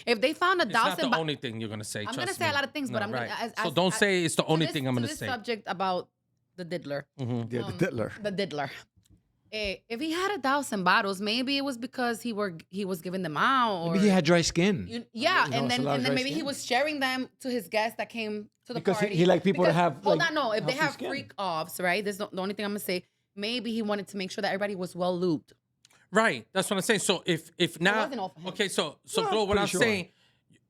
If they found It's not the only thing you're gonna say. I'm gonna say a lot of things, but I'm right. gonna. So don't say it's the only thing I'm gonna this say. Subject about the diddler. Yeah, the diddler. The diddler. If he had 1,000 bottles, maybe it was because he was giving them out. Or, Maybe he had dry skin. And then maybe he was sharing them to his guests that came to the party. Because he like people to have. Hold like, on, no. If they have skin. freak offs, right? This is the only thing I'm gonna say. Maybe he wanted to make sure that everybody was well lubed. Right. That's what I'm saying. So if now, wasn't all for him. okay. So No, Glo, what pretty I'm sure. saying,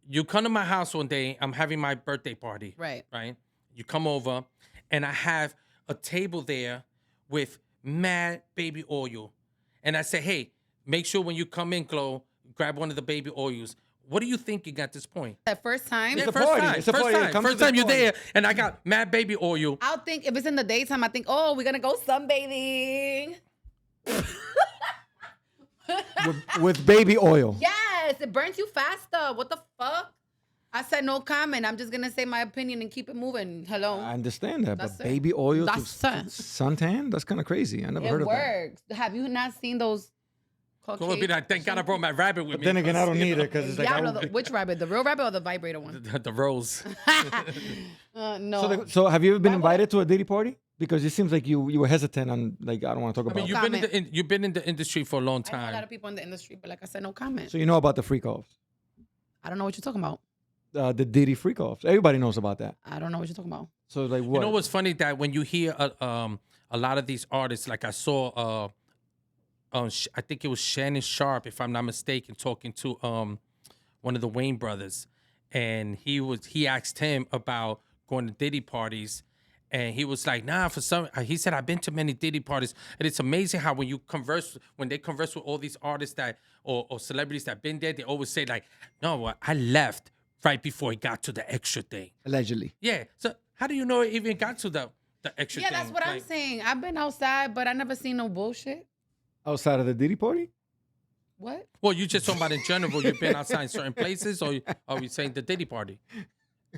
you come to my house one day. I'm having my birthday party. Right. Right. You come over, and I have a table there with mad baby oil, and I say, hey, make sure when you come in, Glo, grab one of the baby oils. What are you thinking at this point? That first time. Yeah, a first party. time. It's a First party. time. Come to First the time you're party. there, and I got mad baby oil. I'll think if it's in the daytime, I think, oh, we're gonna go sunbathing. with baby oil. Yes, it burns you faster. What the fuck? I said no comment. I'm just gonna say my opinion and keep it moving. Hello. I understand that, That's but it. baby oil to That's it. suntan? That's kind of crazy. I never It heard of that. works. Have you not seen those? Glo be like, thank God I brought my rabbit with But me. then again, I don't You need know? it because it's like. Diablo, which rabbit? The real rabbit or the vibrator one? The rose. No. So have you ever been invited to a Diddy party? Because it seems like you were hesitant on like I don't want to talk I about. mean, it. you've been in the industry for a long I know a lot time. of people in the industry, but like I said, no comment. So you know about the freak offs, I don't know what you're talking about. the Diddy freak offs. Everybody knows about that. I don't know what you're talking about. So like what? You know what's funny that when you hear a lot of these artists, like I saw, I think it was Shannon Sharp, if I'm not mistaken, talking to one of the Wayne brothers, and he asked him about going to Diddy parties, and he was like, nah, he said, I've been to many Diddy parties, and it's amazing how when they converse with all these artists that or celebrities that been there, they always say like, no, I left right before it got to the extra thing. Allegedly. Yeah. So how do you know it even got to the extra Yeah, thing? that's what I'm saying. I've been outside, but I never seen no bullshit. Outside of the Diddy party? What? Well, you just talking about in general, you've been outside in certain places, or are we saying the Diddy party?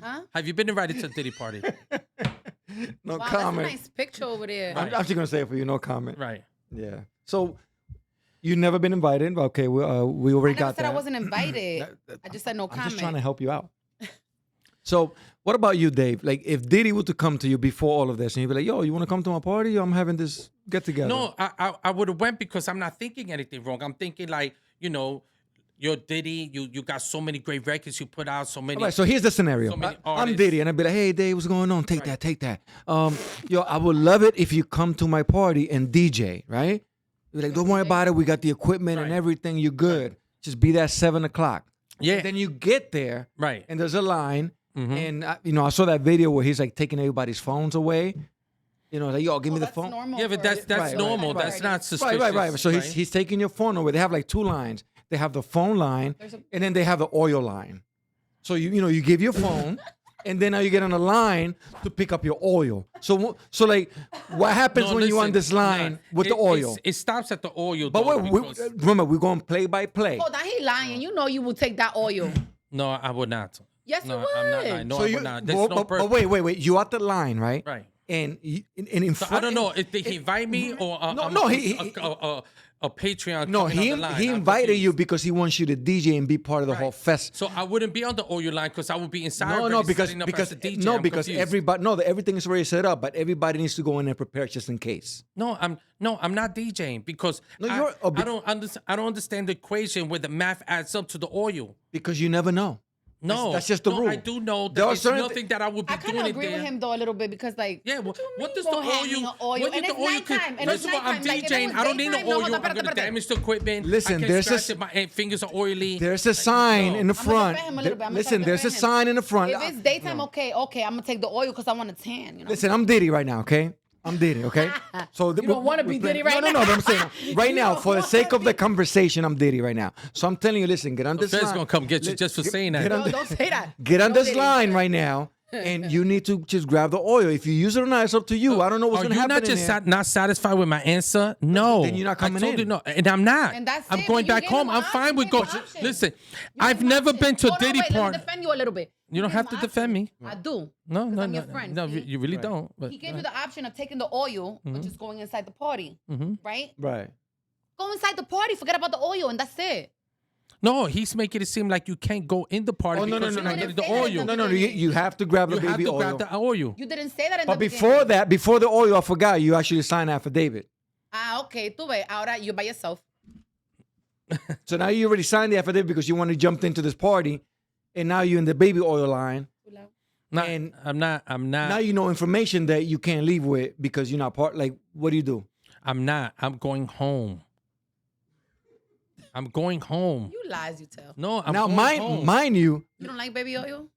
Huh? Have you been invited to the Diddy party? No Wow, comment. that's a nice picture over there. I'm actually gonna say it for you. No comment. Right. Yeah. So you never been invited? Okay, we already I never got said that. I wasn't invited. I just said no I'm comment. just trying to help you out. So, what about you, Dave? Like, if Diddy were to come to you before all of this, and you'd be like, "Yo, you want to come to my party? I'm having this get together." No, I would have went because I'm not thinking anything wrong. I'm thinking like, you're Diddy. You got so many great records you put out. So many. All right, so here's the scenario. so many I'm artists. Diddy, and I'd be like, "Hey, Dave, what's going on? Take that, take that. Yo, I would love it if you come to my party and DJ, right? You're like, don't worry about it. We got the equipment and Right. everything. You're good. Just be there at 7:00. Yeah. And then you get there, Right. and there's a line, and I saw that video where he's like taking everybody's phones away. Like, yo, give me the That's phone. normal Yeah, but for- that's Right, normal. right, That's right. not suspicious. Right. So he's taking your phone away. They have like two lines. They have the phone line, and then they have the oil line. So you give your phone, and then now you get on a line to pick up your oil. So like, what happens No, when you're on listen, this line with the oil? It stops at the oil. But though, wait, because- remember, we're going play by play. Hold on, he lying. You know you will take that oil. No, I would not. Yes, No, you would. I'm not lying. No, So I you, would not. There's but, no but purpose. wait. You at the line, right? Right. And in So front. I don't know. Did he invite me or a Patreon? No, coming on the line? he I'm invited confused. you because he wants you to DJ and be part of the whole fest. So I wouldn't be on the oil line because I would be inside. No, already because setting up because as a DJ. no, I'm because confused. everybody everything is already set up, but everybody needs to go in and prepare just in case. No, I'm not DJing because No, I don't understand the equation where the math adds up to the oil. Because you never know. No, that's just the rule. I do know There that are it's certain nothing that I would be I kind doing of it agree there. with him though a little bit because like, Yeah, what you does mean the go hang in oil? oil? What And does it's the oil? nighttime, and First it's of all, I'm nighttime. Like, if it DJing. was I don't need no daytime, no, oil. hold on, I'm gonna espérate. damage the equipment. Listen, I can't there's scratch a- it. My fingers are oily. There's a sign in the I'ma front. defend him a little bit. I'ma Listen, try to there's a defend him. sign in the front. If it's daytime, okay, I'm gonna take the oil because I want to tan. Listen, I'm Diddy right now, okay? I'm Diddy, okay? So You don't wanna be Diddy right No, now. but I'm saying right You now, don't for the wanna sake of the be- conversation, I'm Diddy right now. So I'm telling you, listen, get on this Fed's line. gonna come get you just for saying that. get on No, don't say that. Get on No, this Diddy. line right now, and you need to just grab the oil. If you use it or not, it's up to you. I don't know what's Are gonna you happen not just in there. not satisfied with my answer? No. Then you're not coming I told in. you no, and I'm not. And that's I'm it, going but you back gave home. him I'm an fine option. with You going. gave him an option. Listen, You I've gave him never an been to option. Diddy Wait, let Party. me defend you a little bit. You don't gave have him to an defend option. me. I do. No, 'Cause no, I'm no, your friend, no. see? You really don't. But He gave you the option of taking the oil or just going inside the party, right? Right. Go inside the party, forget about the oil, and that's it. No, he's making it seem like you can't go in the party Oh, no, because no, you're no, not no. getting the You didn't say that oil. in No, no, you have to grab You the have baby to oil. grab the oil. You didn't say that in But the before beginning. that, before the oil, I forgot, you actually signed an affidavit. Ah, okay. Tú ves, ahora you're by yourself. So now you already signed the affidavit because you want to jump into this party, and now you're in the baby oil line. Nah, And I'm not. Now you know information that you can't leave with because you're not part. Like, what do you do? I'm not. I'm going home. I'm going home. You lies you tell. No, I'm now, going home. mind you, You don't like baby oil?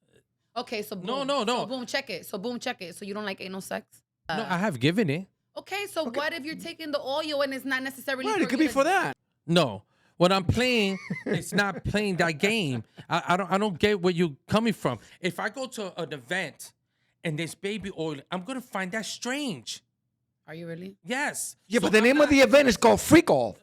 Okay, so boom. No. So boom, check it. So boom, check it. So you don't like anal sex? No, I have given it. Okay, so what if you're taking the oil and it's not necessarily right, for it could you be for that. No. What I'm playing, it's not playing that game. I don't get where you're coming from. If I go to an event and there's baby oil, I'm gonna find that strange. Are you really? Yes. Yeah, So but the I'm name of not- the event is called Freak Off.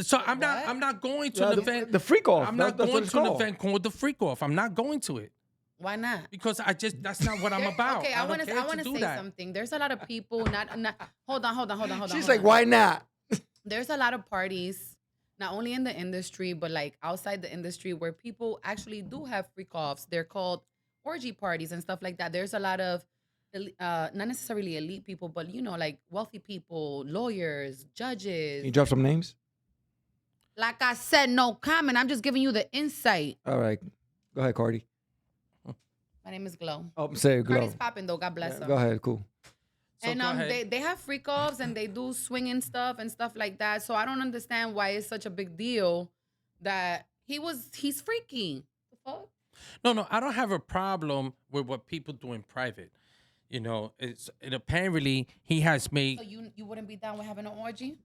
So I'm what? not going to an event. The Freak Off. I'm not That's what going it's to an called. event called the Freak Off. I'm not going to it Why not? because that's not what I'm about. Okay, I don't want care to do say that. something. There's a lot of people hold on. She's like, why not? There's a lot of parties, not only in the industry, but like outside the industry where people actually do have freak offs. They're called orgy parties and stuff like that. There's a lot of not necessarily elite people, but you know, like wealthy people, lawyers, judges. Can you drop some names? Like I said, no comment. I'm just giving you the insight. All right. Go ahead, Cardi. My name is Glo. Oh, say Glo. Cardi's popping though. God bless Yeah, her. go ahead, cool. So And go ahead. they have freak offs and they do swinging stuff and stuff like that. So I don't understand why it's such a big deal that he's freaky. The fuck? No, I don't have a problem with what people do in private. You know, and apparently he has made. So you wouldn't be down with having an orgy?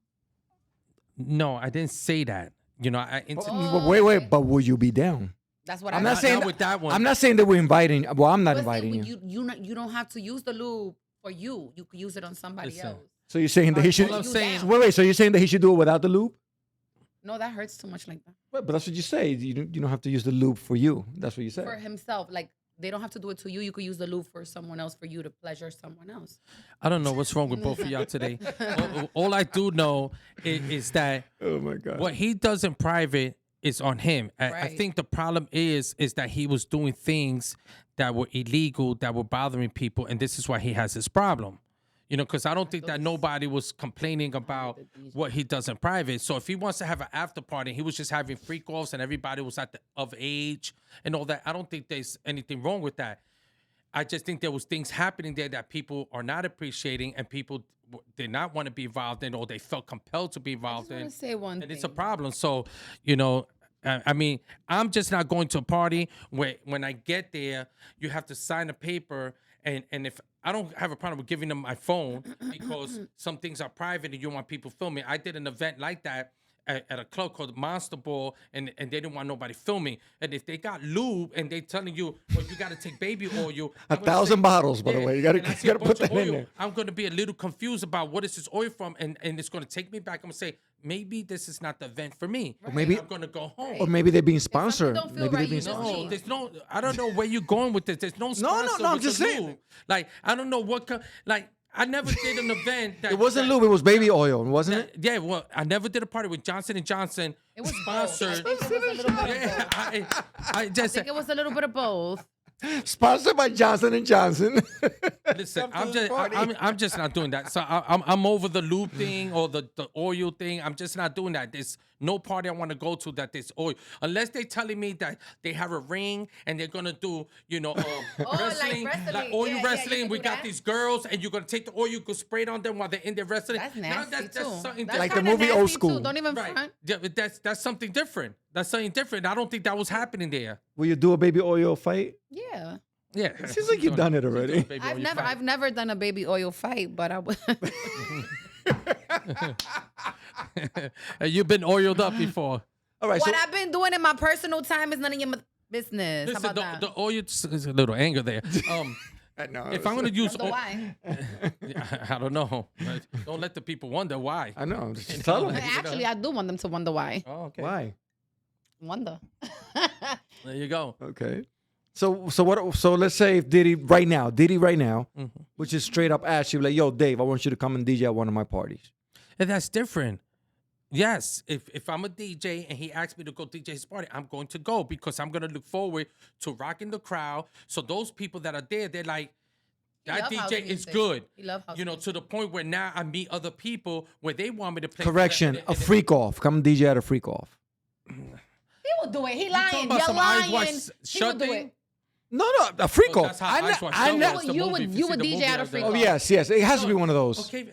No, I didn't say that. You know, But wait, but will you be down? That's what I'm I not meant. saying with that one. I'm not saying that we're inviting. Well, I'm not Listen, inviting you. you don't have to use the lube for you. You could use it on somebody Listen. else. So you're saying that he should. All I'm You saying. down. Wait. So you're saying that he should do it without the lube? No, that hurts too much like that. But that's what you say. You don't have to use the lube for you. That's what you said. For himself, like they don't have to do it to you. You could use the lube for someone else for you to pleasure someone else. I don't know what's wrong with both of y'all today. All I do know is that Oh my God. what he does in private is on him. I Right. think the problem is that he was doing things that were illegal, that were bothering people, and this is why he has this problem. You know, because I don't think that nobody was complaining about what he does in private. So if he wants to have an after party, he was just having freak offs and everybody was of age and all that. I don't think there's anything wrong with that. I just think there was things happening there that people are not appreciating and people did not want to be involved in or they felt compelled to be involved I in. just want to say one And thing. it's a problem. So, you know, I mean, I'm just not going to a party where when I get there, you have to sign a paper. And if I don't have a problem with giving them my phone because some things are private and you want people filming. I did an event like that at a club called Monster Ball, and they didn't want nobody filming. And if they got lube and they telling you, well, you got to take baby oil. 1,000 bottles, by the way. You gotta and I see a put bunch of that in oil, there. I'm going to be a little confused about what is this oil from, and it's going to take me back. I'm going to say, maybe this is not the event for me. Right. maybe- I'm going to go home. Or maybe they're being something sponsored. don't feel Maybe right, they're being you just sponsored. No, leave. there's no. I don't know where you're going with this. There's no sponsor. no, I'm with just the saying. lube. Like I don't know what. Like I never did an event. That, It wasn't that- lube. It was baby oil, wasn't it? Yeah, well, I never did a party with Johnson and Johnson. It was sponsored. both. I think it was a little bit of Yeah, both. I I just think it was a little bit of both. Sponsored by Johnson and Johnson. listen. Come to the party. I'm just not doing that. So I'm over the lube thing or the oil thing. I'm just not doing that. There's no party I want to go to that there's oil unless they're telling me that they have a ring and they're gonna do wrestling, wrestling. oil Yeah, yeah, you wrestling. can We do got that. these girls and you're gonna take the oil, you could spray it on them while they're in there wrestling. That's Now nasty that's too. something That's Like the kinda movie Old nasty, School. Too. Don't even right. front. Yeah, but that's something different. That's something different. I don't think that was happening there. Will you do a baby oil fight? Yeah. Yeah, It seems like you've done it already. I've never done a baby oil fight, but I would. You've been oiled up before. All right. So, What I've been doing in my personal time is none of your business. How Listen, about that? the oil. There's a little anger there. I know. If I'm gonna use, Wonder why? I don't know. Don't let the people wonder why. I know. Just tell them. Actually, I do want them to wonder why. Oh, okay. Why? Wonder. There you go. Okay. So what? So let's say if Diddy right now, Mm-hmm. which is straight up ask you like, yo, Dave, I want you to come and DJ at one of my parties. And that's different. Yes, if I'm a DJ and he asks me to go DJ his party, I'm going to go because I'm gonna look forward to rocking the crowd. So those people that are there, they're like, that love house DJ is music. good. He love house You know, music. to the point where now I meet other people where they want me to play. Correction, a freak off. Come DJ at a freak off. He will do it. He lying. about You're some Eyes lying. Wide He Shut will do thing? it. No, a freak Well, off. that's how Eyes Wide Shut was, the You movie. would- If you you would see the DJ at a movie, freak the- Oh off. yes, it has to be one of those. Okay,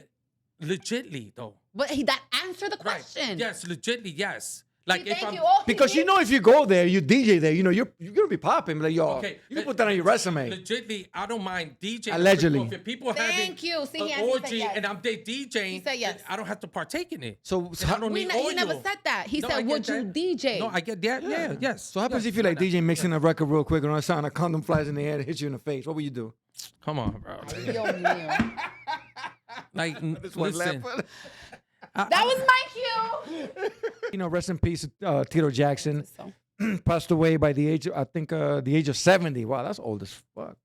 legitly though. But that answer the Right. question. Yes, legitly, yes. Like if Thank I'm you. Oh, he Because you did. know, if you go there, you DJ there, you know, you're gonna be popping. Like, yo, okay, you can put that on your resume. Legitly, I don't mind DJing. Allegedly. If people Thank having you. See, an he said orgy yes. and I'm there DJing, He said yes. I don't have to partake in it. So And I don't He need oil. never said that. He No, I said, get "Would you that. DJ?" No, I get that. Yeah, yes. So what happens yes, if you like yeah, DJ mixing a record real quick and all of a sudden a condom flies in the air and hits you in the face? What would you do? Come on, bro. Dios mío. Like, one listen. laugh. That was my cue. You know, rest in peace, Tito Jackson So, passed away by the age, the age of 70. Wow, that's old as fuck.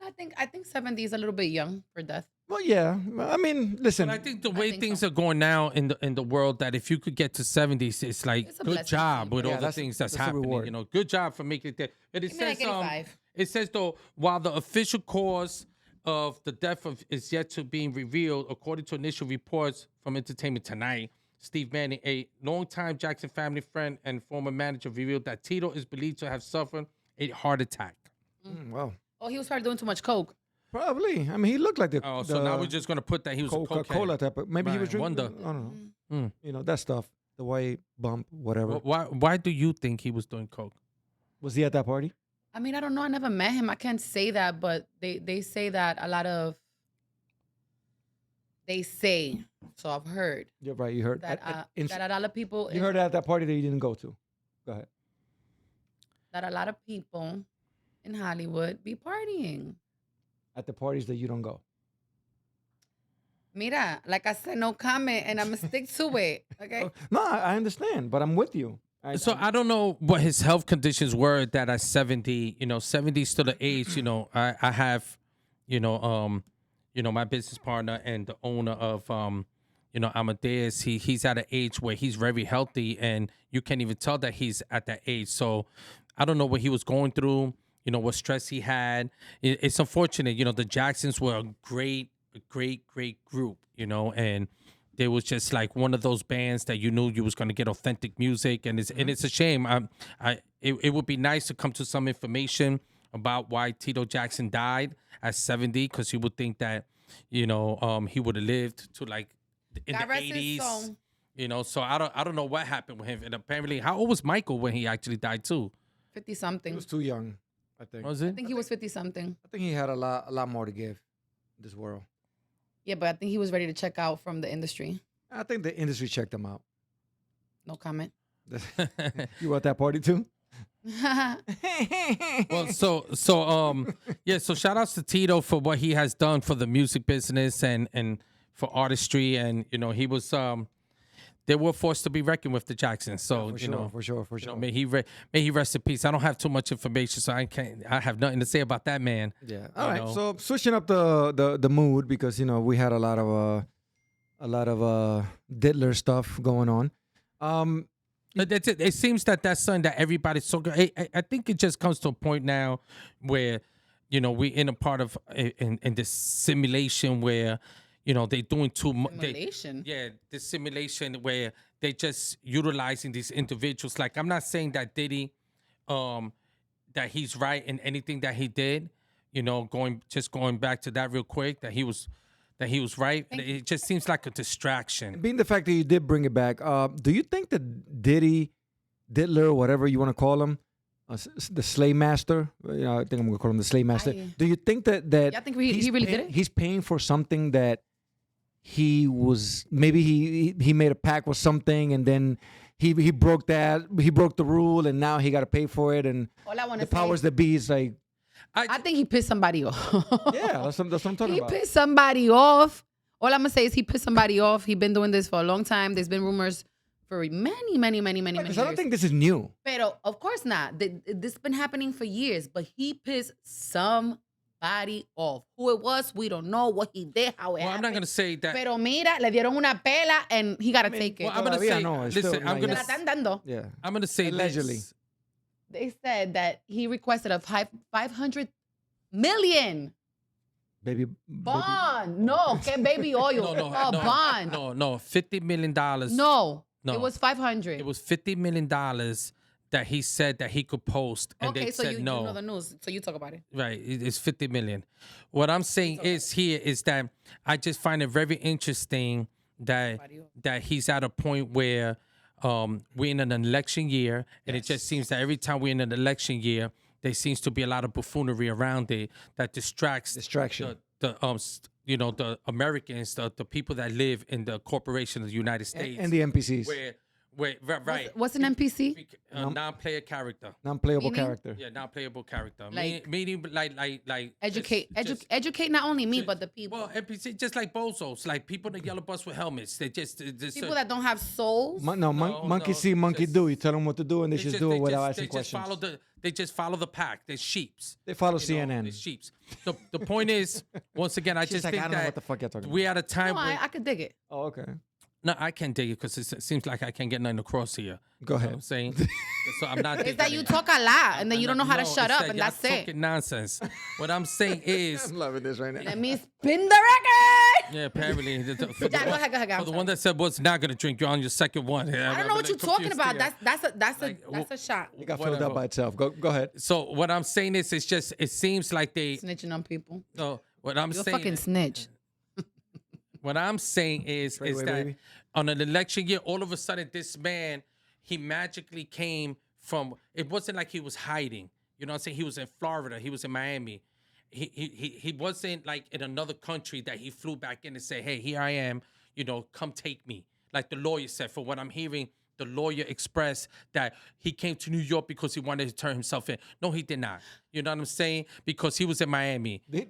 I think 70 is a little bit young for death. Well, yeah. I mean, listen. But I think the way think things so. are going now in the world, that if you could get to 70s, it's like It's a good blessing. job with Yeah, all the that's- things that's that's a happening. reward. You know, good job for making it there. But it Give me like says 85. it says though, while the official cause of the death is yet to be revealed, according to initial reports from Entertainment Tonight, Steve Manning, a longtime Jackson family friend and former manager, revealed that Tito is believed to have suffered a heart attack. Wow. Oh, he was probably doing too much coke. Probably. I mean, he looked like the. Oh, so now we're just gonna put that he was a Coca-Cola cokehead. type. Of, maybe he was Right, drinking. wonder. I don't know. Mm. You know, that stuff. The white bump, whatever. Why do you think he was doing coke? Was he at that party? I mean, I don't know. I never met him. I can't say that, but they say that a lot of. They say, so I've heard You're right. You heard that in- that a lot of people you heard at that party that you didn't go to. Go ahead. that a lot of people in Hollywood be partying. At the parties that you don't go. Mira, like I said, no comment, and I'm gonna stick to it. Okay. No, I understand, but I'm with you. So I don't know what his health conditions were that at 70, 70 is still the age, I have, my business partner and the owner of, Amadeus, he's at an age where he's very healthy and you can't even tell that he's at that age. So I don't know what he was going through, what stress he had. It's unfortunate, the Jacksons were a great group, and they was just like one of those bands that you knew you was going to get authentic music, and it's a shame. It would be nice to come to some information about why Tito Jackson died at 70, because you would think that he would have lived to like in God the rest his 80s. soul. So I don't know what happened with him. And apparently, how old was Michael when he actually died too? 50 He something. was too young, I think. Was I it? think he was 50 something. I think he had a lot more to give in this world. Yeah, but I think he was ready to check out from the industry. I think the industry checked him out. No comment. You were at that party too? Well, so shout outs to Tito for what he has done for the music business and for artistry, and he was they were forced to be reckoned with, the Jacksons. So for sure. may he rest in peace. I don't have too much information, so I have nothing to say about that man. Yeah. All right. know. So switching up the mood, because we had a lot of diddler stuff going on. That's it. It seems that's something that everybody's so good. I think it just comes to a point now where, we're in a part of in this simulation where, they're doing too much. Simulation. Yeah, this simulation where they're just utilizing these individuals. Like, I'm not saying that Diddy, that he's right in anything that he did. Going back to that real quick, that he was right. It just seems like a distraction. Being the fact that you did bring it back, do you think that Diddler, whatever you want to call him, the Slay Master, I think I'm gonna call him the Slay Master. Do you think that Yeah, I think he really did it. He's paying for something that he was, maybe he made a pact with something, and then he broke the rule, and now he got to pay for it, and All I want the to say, powers that be is like, I think he pissed somebody off. yeah, that's what I'm talking He about. pissed somebody off. All I'm gonna say is he pissed somebody off. He's been doing this for a long time. There's been rumors for many Because I don't years. think this is new. Pero of course not. This has been happening for years. But he pissed somebody body off. Who it was, we don't know. What he did, how it Well, I'm not happened. gonna say that. Pero mira, le dieron una pela and he got to take it. Well, I'm gonna Todavía say. no, it's Listen, still I'm like Se gonna. la están dando. Yeah. I'm gonna say Allegedly. this. They said that he requested a 500 million Baby. bond. No, que baby oil. Bond. No, $50 million. No, No. it was 500. It was $50 million that he said that he could post, and okay, they so said you no. know the news, so you talk about it. Right, it's 50 million. What I'm saying is that I just find it very interesting that he's at a point where we're in an election year, and it just seems that every time we're in an election year, there seems to be a lot of buffoonery around it that Distraction. the Americans, the people that live in the corporation of the United States, And the NPCs. right. What's an NPC? Non-player character. Non-playable Meaning? character. Yeah, non-playable character. Like- Meaning like Educate, just- educate not only me but the people. Well, NPC just like bozos, like people in the yellow bus with helmets. They just People that don't have souls. Monkey see, monkey do. You tell them what to do, and they just do it without asking questions. They just follow the pack. They're sheeps. They follow You know, CNN. they're sheeps. The point is, once again, I She's just like, think I don't know that what the fuck you're talking we're at a time No, where I could dig it. Oh, okay. no, I can't dig it because it seems like I can't get nothing across here. Go You know ahead. what I'm saying? So I'm not. It's that digging you it. talk a lot and then you don't know how to No, shut it's up, that and y'all that's it. talking nonsense. What I'm saying is, I'm loving this right now. Let me spin the record. yeah, apparently, for Yeah, go ahead, go ahead, for I'm the sorry. one that said was not gonna drink, you're on your second one. I don't know what you're talking about. That's a shot. It got filled Whatever. up by itself. Go ahead. So what I'm saying is, it's just it seems like they. Snitching on people. No, what I'm You're a saying. fucking snitch. What I'm saying is Wait, that baby. on an election year, all of a sudden, this man, he magically came from. It wasn't like he was hiding. You know what I'm saying? He was in Florida. He was in Miami. He wasn't like in another country that he flew back in and said, "Hey, here I am. You know, come take me." Like the lawyer said. For what I'm hearing, the lawyer expressed that he came to New York because he wanted to turn himself in. No, he did not. You know what I'm saying? Because he was in Miami. He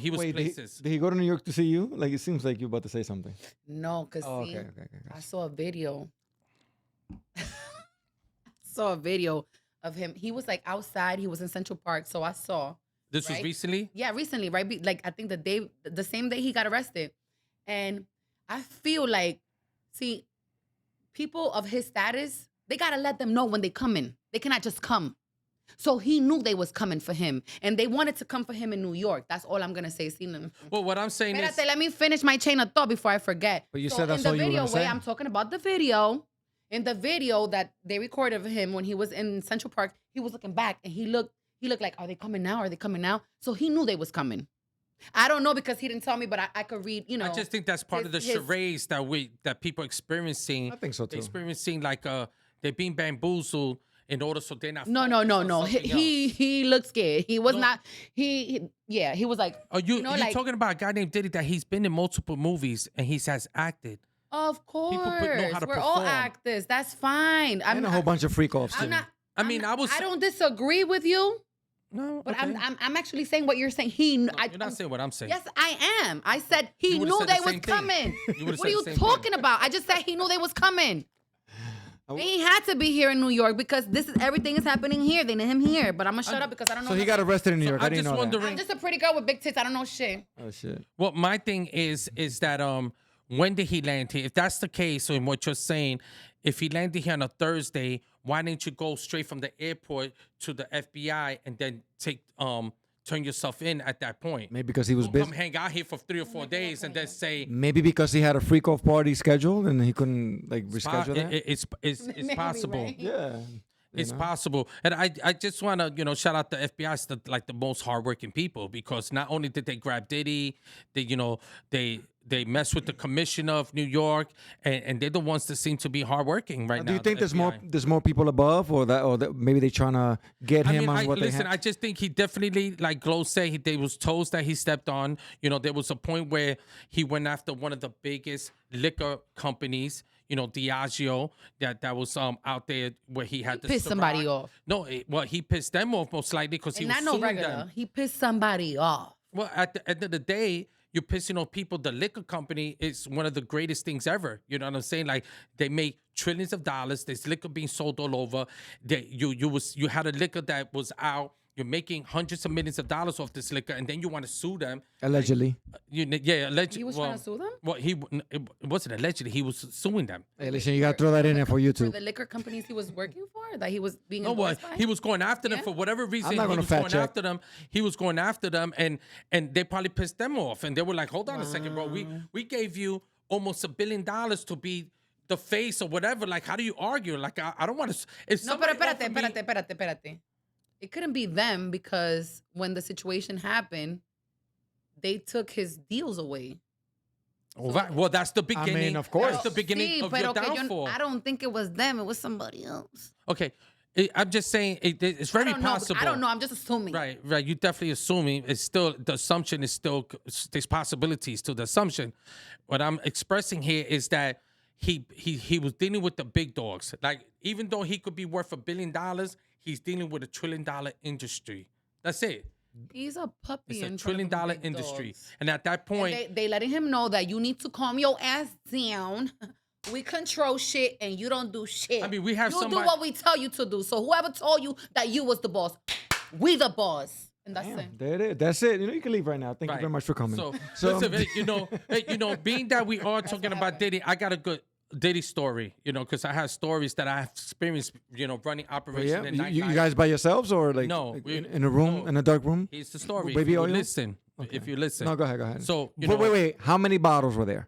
was Wait, places. Did he go to New York to see you? Like, it seems like you're about to say something. No, because Oh, see, okay. I saw a video. Saw a video of him. He was like outside. He was in Central Park. So I saw. This was right? recently. Yeah, recently, right? Like I think the same day he got arrested. And I feel like, see, people of his status, they gotta let them know when they come in. They cannot just come. So he knew they was coming for him. And they wanted to come for him in New York. That's all I'm gonna say. See, Well, what I'm saying is, Espérate, let me finish my chain of thought before I forget. But you So said that's in the all you were video, gonna say? I'm talking about the video. In the video that they recorded of him when he was in Central Park, he was looking back and he looked like, are they coming now? Are they coming now? So he knew they was coming. I don't know because he didn't tell me, but I could read, you know. I just think that's part of the his- charades that people are experiencing. I think so, They're too. experiencing like they're being bamboozled in order so they're not. No. focused on something else. He looked scared. He was No. not. He was like. Are you know, you like, talking about a guy named Diddy that he's been in multiple movies and he has acted? Of course, know how to we're all perform. actors. That's fine. And a whole bunch of freak offs. I'm not. I mean, I was. I don't disagree with you, No, but okay. I'm actually saying what you're saying. You're not saying what I'm saying. Yes, I am. I said he You would've knew said the they was same thing. coming. You would've What said are you the same talking thing. about? I just said he knew they was coming. And he had to be here in New York because this is everything is happening here. They need him here, but I'm gonna shut up because I don't know. So he nothing. got arrested in New York. I I'm didn't just know wondering. I'm just a pretty girl with big tits. I don't know shit. that. Oh, shit. Well, my thing is that when did he land here? If that's the case, and what you're saying, if he landed here on a Thursday, why didn't you go straight from the airport to the FBI and then turn yourself in at that point? Maybe because he was Don't busy. come hang out here for 3 or 4 days and then say Maybe because he had a freak off party scheduled and he couldn't like reschedule that. it's Maybe, possible. right? Yeah. It's possible. And I just want to, shout out the FBI, it's the most hardworking people, because not only did they grab Diddy, they messed with the commissioner of New York, and they're the ones that seem to be hardworking right now. Do you think the FBI. there's more people above, or that maybe they trying to get him on what they listen, have? I just think he definitely, like Glo said, there was toes that he stepped on. There was a point where he went after one of the biggest liquor companies, Diageo, that was out there where he had to pissed somebody off. No, he pissed them off most likely because he And was not no suing regular. them. He pissed somebody off. Well, at the end of the day, you're pissing off people. The liquor company is one of the greatest things ever. You know what I'm saying? Like, they make trillions of dollars. There's liquor being sold all over. You had a liquor that was out. you're making hundreds of millions of dollars off this liquor, and then you want to sue them. Allegedly. Allegedly. He was trying to sue them Well, it wasn't allegedly. He was suing them. Hey, listen, you gotta throw that in there for for YouTube. the liquor companies he was working for, that he was being No, what endorsed by. he was going after them Yeah. for whatever reason. not He gonna was fact going check. after them. He was going after them, and they probably pissed them off, and they were like, "Hold on a second, bro. We gave you almost $1 billion to be the face or whatever. Like, how do you argue? Like, I don't want to. If No, pero somebody offered me- espérate. It couldn't be them because when the situation happened, they took his deals away. Well, that's the beginning. of course. That's the beginning Sí, of pero your que downfall. I don't think it was them. It was somebody else. Okay, I'm just saying it's very possible. I don't know. I'm just assuming. Right. You definitely assuming it's still the assumption is still there's possibilities to the assumption. What I'm expressing here is that he was dealing with the big dogs. Like even though he could be worth $1 billion, he's dealing with $1 trillion industry. That's it. He's a puppy. It's a in $1 front of trillion the big industry. dogs. And at that And point, they letting him know that you need to calm your ass down. We control shit and you don't do shit. I mean, we have you somebody- do what we tell you to do. So whoever told you that you was the boss, we the boss. And that's it. There it is. That's it. You can leave right now. Thank you Right. very much for coming. So, So- listen, being that we are talking about Diddy, I got a good Diddy story, because I have stories that I have experienced, running But operation yeah, in you nightlife. guys by yourselves or like No, in a room, no. in a dark room? Here's the story. Baby if you oil? listen, if you listen. No, go ahead. So, wait. How many bottles were there?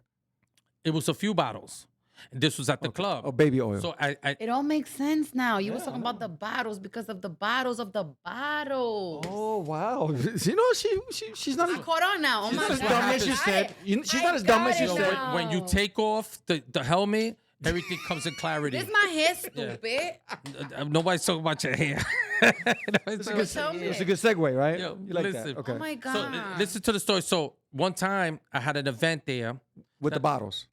it was a few bottles. This was at the club. Oh, baby oil. So I It all makes sense now. You was talking about the bottles because of the bottles of the bottles. Oh wow! She's not. I caught on now. Oh She's my not as God. dumb I as you got said. it. She's I not as dumb got as you it said. now. when you take off the helmet, everything comes in clarity. This my hair, stupid. Nobody's talking about your hair. Nobody's talking about Tell me. It's a good segue, right? Yo, You like listen. that? Okay. Oh my So God. listen to the story. So one time I had an event there. With the bottles.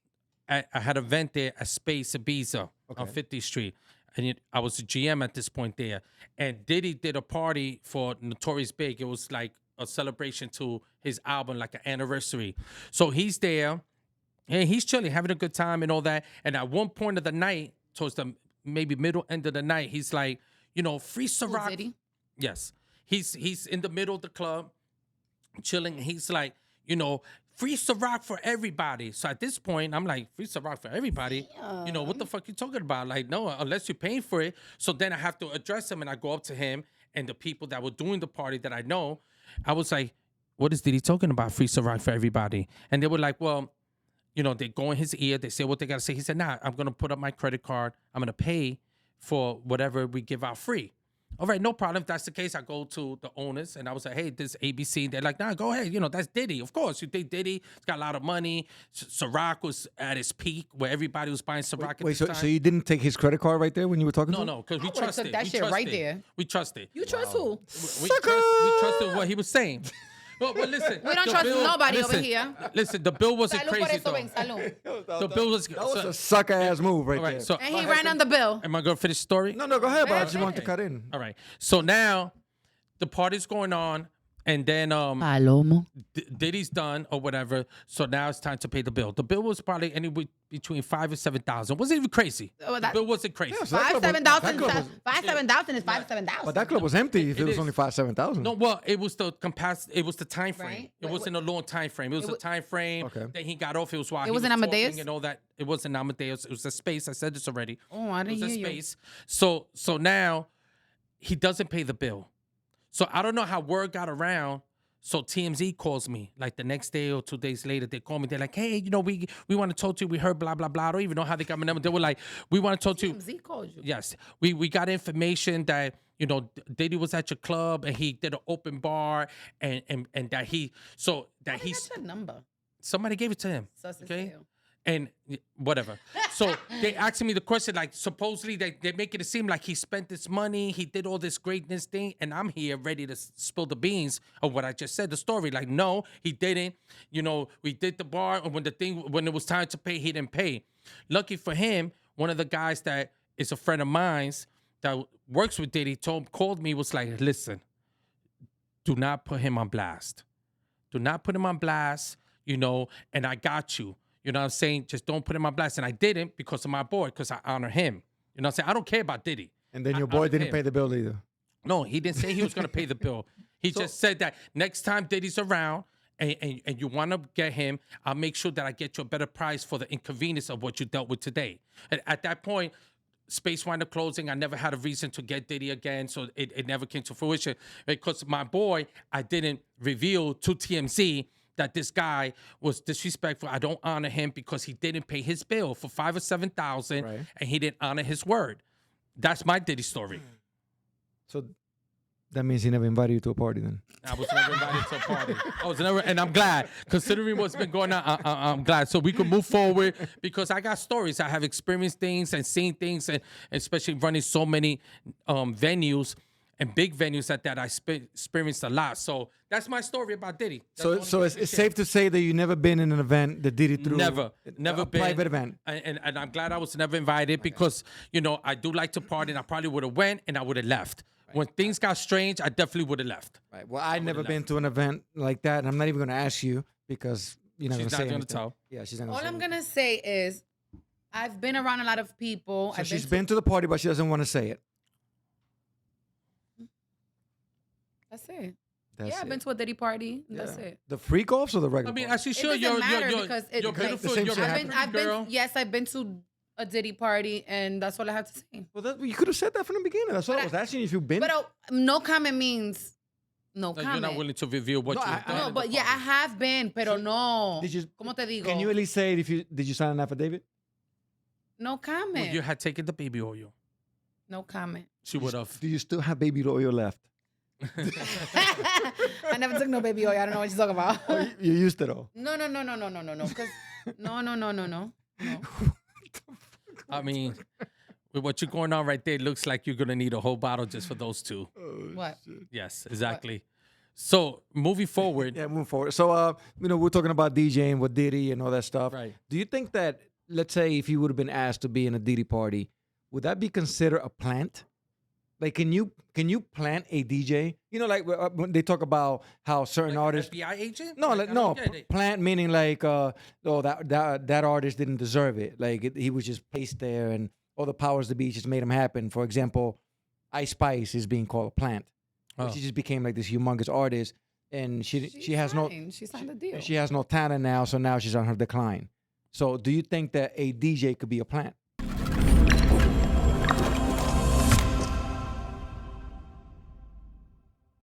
I had an event there at Space Ibiza on 50th Street. And I was a GM at this point there. And Diddy did a party for Notorious Big. It was like a celebration to his album, like an anniversary. So he's there and he's chilling, having a good time and all that. And at one point of the night, towards the maybe middle end of the night, he's like, free Ciroc. Diddy? Yes. He's in the middle of the club, chilling. He's like, free Ciroc for everybody. So at this point, I'm like, free Ciroc for everybody? What the fuck you talking about? Like, no, unless you're paying for it. So then I have to address him and I go up to him and the people that were doing the party that I know. I was like, what is Diddy talking about? Free Ciroc for everybody. And they were like, well, they go in his ear. They say what they got to say. He said, nah, I'm going to put up my credit card. I'm going to pay for whatever we give out free. All right, no problem. If that's the case, I go to the owners and I was like, hey, this ABC. They're like, nah, go ahead. That's Diddy. Of course, you think Diddy, he's got a lot of money. Ciroc was at its peak where everybody was buying Ciroc at Wait, this so time. you didn't take his credit card right there when you were talking to him? No, because we would've trusted. took that We shit right trusted. there. We trusted. You trust who? We trusted what he was saying. But listen. We don't the trust bill- nobody listen, over here. Listen, the bill wasn't Salud por crazy eso, though. ven, salud. The bill was. That was a sucker ass move right all right, there. so And he ran on the bill. am I gonna finish the story? No, go ahead, but I just Okay. want to cut in. All right. So now the party's going on, and then Palomo. Diddy's done or whatever. So now it's time to pay the bill. The bill was probably anywhere between $5,000 and $7,000. Wasn't even crazy. Oh, The that- bill wasn't crazy. Yeah, so that club was- 7,000 that club was- 7,000 is 7,000. But that club was empty if it It was is. only 7,000. No, well, it was the It was the time frame. Right. It wasn't a long time frame. It was a time frame. Okay. Then he got off. It was while It he was wasn't talking Amadeus? and all that. It wasn't Amadeus. It was a space. I said this already. Oh, I It didn't was a hear you. space. So now he doesn't pay the bill. So I don't know how word got around. So TMZ calls me like the next day or 2 days later. They call me. They're like, hey, we want to talk to you. We heard blah, blah, blah. I don't even know how they got my number. They were like, we want to talk to you. TMZ called you. Yes. We got information that, Diddy was at your club and he did an open bar and that he, so that He he's, got your number. somebody gave it to him. Sus as Okay. hell. And whatever. So they asking me the question, like, supposedly they're making it seem like he spent this money, he did all this greatness thing, and I'm here ready to spill the beans of what I just said, the story. Like, no, he didn't. We did the bar, and when it was time to pay, he didn't pay. Lucky for him, one of the guys that is a friend of mine's that works with Diddy called me, was like, listen, do not put him on blast. Do not put him on blast, and I got you. You know what I'm saying? Just don't put him on blast. And I didn't because of my boy, because I honor him. You know what I'm saying? I don't care about Diddy. And then your I boy honor didn't him. pay the bill either. No, he didn't say he was going to pay the bill. He just said that next time Diddy's around and you want to get him, I'll make sure that I get you a better price for the inconvenience of what you dealt with today. And at that point, Space wound up closing. I never had a reason to get Diddy again, so it never came to fruition. Because my boy, I didn't reveal to TMZ that this guy was disrespectful. I don't honor him because he didn't pay his bill for $5,000 or $7,000, Right. and he didn't honor his word. That's my Diddy story. So that means he never invited you to a party then. I was never invited to a party. I was never, and I'm glad, considering what's been going on. I'm glad, so we can move forward because I got stories. I have experienced things and seen things, and especially running so many venues and big venues at that I experienced a lot. So that's my story about Diddy. That's So it's safe to say that you never been in an event that Diddy threw. Never a been private event. and I'm glad I was never invited because I do like to party, and I probably would have went and I would have left. When things got strange, I definitely would have left. Right. Well, I've never been to an event like that, and I'm not even going to ask you because you're not going She's to not say gonna anything. tell. Yeah, she's not going All to say I'm anything. gonna say is, I've been around a lot of people. So I've she's to- been to the party, but she doesn't want to say it. That's it. That's I've it. been to a Diddy party. That's Yeah. it. The freak offs or the regular? I mean, party? as you It should. doesn't matter because You're like, beautiful. the same You're shit a happened. pretty girl. Yes, I've been to a Diddy party, and that's all I have to say. Well, you could have said that from the beginning. That's what But I was asking you if you've been. But no comment means no Like, comment. you're not willing to reveal what No, you've I- done. No, in but the yeah, I party. have been, pero no. Did you? ¿Cómo te digo? Can you at least say it if you did you sign an affidavit? No Well, comment. you had taken the baby oil. No comment. She would have. Do you still have baby oil left? I never took no baby oil. I don't know what you're talking about. Oh, you used it all. No. Because no. I mean, with what you're going on right there, it looks like you're gonna need a whole bottle just for those two. What? Yes, exactly. So moving forward, Yeah, moving forward. So, we're talking about DJing with Diddy and all that stuff. Right. Do you think that, let's say, if you would have been asked to be in a Diddy party, would that be considered a plant? Like, can you plant a DJ? Like when they talk about how certain like an artists. FBI agent? No, Like, like I no, don't get it. plant meaning like, that artist didn't deserve it. Like he was just placed there, and all the powers to be just made him happen. For example, Ice Spice is being called a plant. Oh. She just became like this humongous artist, and she has no She signed a deal. she has no talent now, so now she's on her decline. So, do you think that a DJ could be a plant?